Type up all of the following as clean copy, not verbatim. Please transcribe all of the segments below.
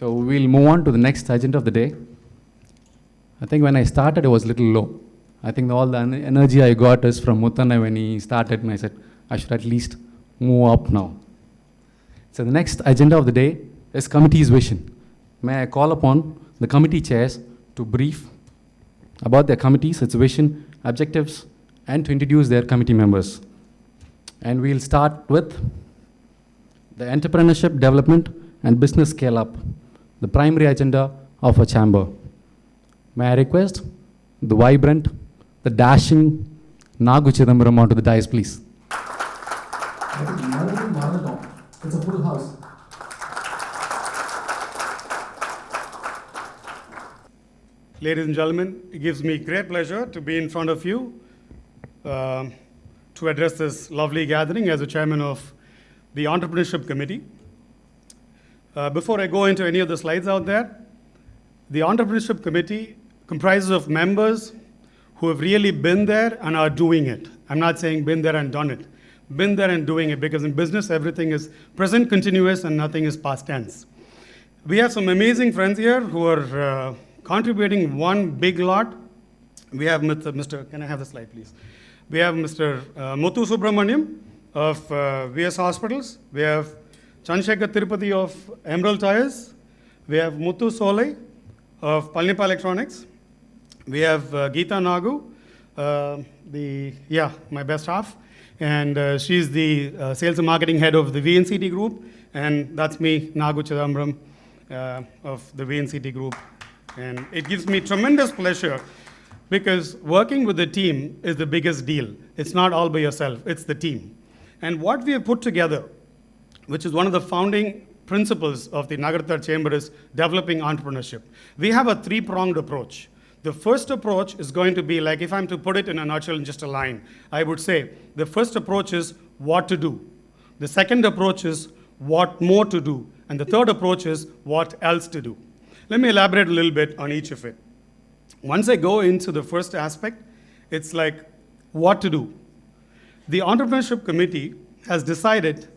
So we'll move on to the next agenda of the day. I think when I started, it was a little low. I think all the energy I got is from Muthana when he started, and I said, I should at least move up now. So the next agenda of the day is committee's vision. May I call upon the committee chairs to brief about their committees, its vision, objectives, and to introduce their committee members. And we'll start with the entrepreneurship development and business scale-up, the primary agenda of a chamber. May I request the vibrant, the dashing Nagu Chidambaram onto the dais, please. It's a full house. Ladies and gentlemen, it gives me great pleasure to be in front of you to address this lovely gathering as the chairman of the Entrepreneurship Committee. Before I go into any of the slides out there, the Entrepreneurship Committee comprises of members who have really been there and are doing it. I'm not saying been there and done it. Been there and doing it, because in business, everything is present continuous and nothing is past tense. We have some amazing friends here who are contributing one big lot. We have Mr. Can I have the slide, please? We have Mr. Muthu Subramaniam of VS Hospitals. We have Chandrasekhar Tirupati of Emerald Tires. We have Muthu Solai of Palnipa Electronics. We have Geeta Nagu, my best half. And she's the sales and marketing head of the VNCT group. And that's me, Nagu Chidambaram of the VNCT group. And it gives me tremendous pleasure because working with the team is the biggest deal. It's not all by yourself, it's the team. And what we have put together, which is one of the founding principles of the Nagarathar Chamber, is developing entrepreneurship. We have a three-pronged approach. The first approach is going to be, like, if I'm to put it in a nutshell in just a line, I would say the first approach is what to do. The second approach is what more to do. And the third approach is what else to do. Let me elaborate a little bit on each of it. Once I go into the first aspect, it's like what to do. The Entrepreneurship Committee has decided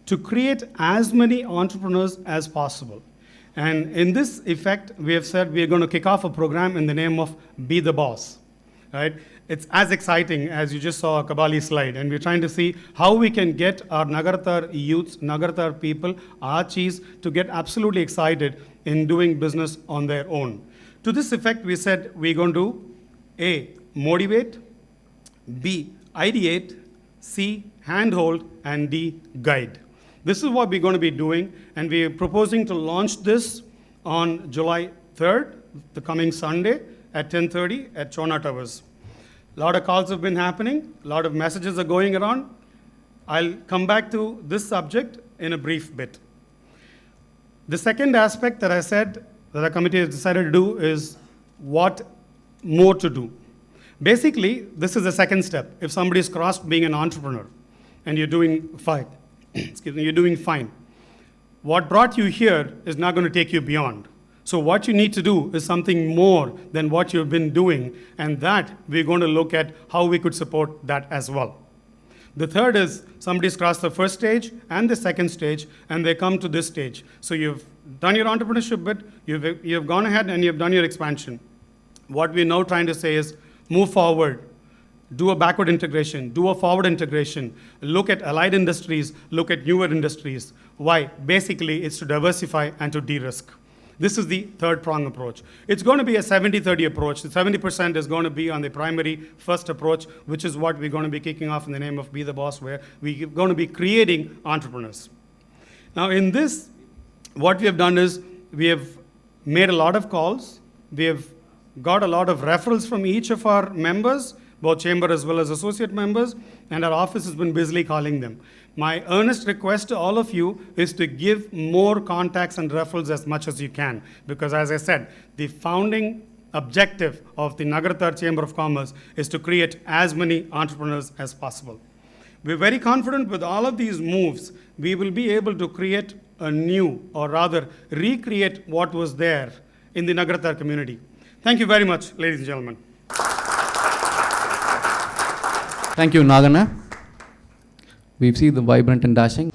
to create as many entrepreneurs as possible. And in this effect, we have said we are going to kick off a program in the name of Be the Boss. Right? It's as exciting as you just saw a Kabali slide. And we're trying to see how we can get our Nagarathar youths, Nagarathar people, our chiefs, to get absolutely excited in doing business on their own. To this effect, we said we're going to A, motivate, B, ideate, C, handhold, and D, guide. This is what we're going to be doing, and we're proposing to launch this on July 3rd, the coming Sunday, at 10:30 at Chona Towers. A lot of calls have been happening, a lot of messages are going around. I'll come back to this subject in a brief bit. The second aspect that I said that our committee has decided to do is what more to do. Basically, this is the second step. If somebody's crossed being an entrepreneur and you're doing fine, you're doing fine. What brought you here is not going to take you beyond. So what you need to do is something more than what you've been doing, and that we're going to look at how we could support that as well. The third is somebody's crossed the first stage and the second stage, and they come to this stage. So you've done your entrepreneurship bit, you've gone ahead and you've done your expansion. What we're now trying to say is move forward. Do a backward integration, do a forward integration, look at allied industries, look at newer industries. Why? Basically, it's to diversify and to de-risk. This is the third prong approach. It's going to be a 70-30 approach. The 70% is going to be on the primary first approach, which is what we're going to be kicking off in the name of Be the Boss, where we're going to be creating entrepreneurs. Now, in this, what we have done is we have made a lot of calls. We have got a lot of referrals from each of our members, both chamber as well as associate members, and our office has been busily calling them. My earnest request to all of you is to give more contacts and referrals as much as you can, because as I said, the founding objective of the Nagarathar Chamber of Commerce is to create as many entrepreneurs as possible. We're very confident with all of these moves, we will be able to create a new, or rather recreate what was there in the Nagarathar community. Thank you very much, ladies and gentlemen. Thank you, Nagana. We've seen the vibrant and dashing.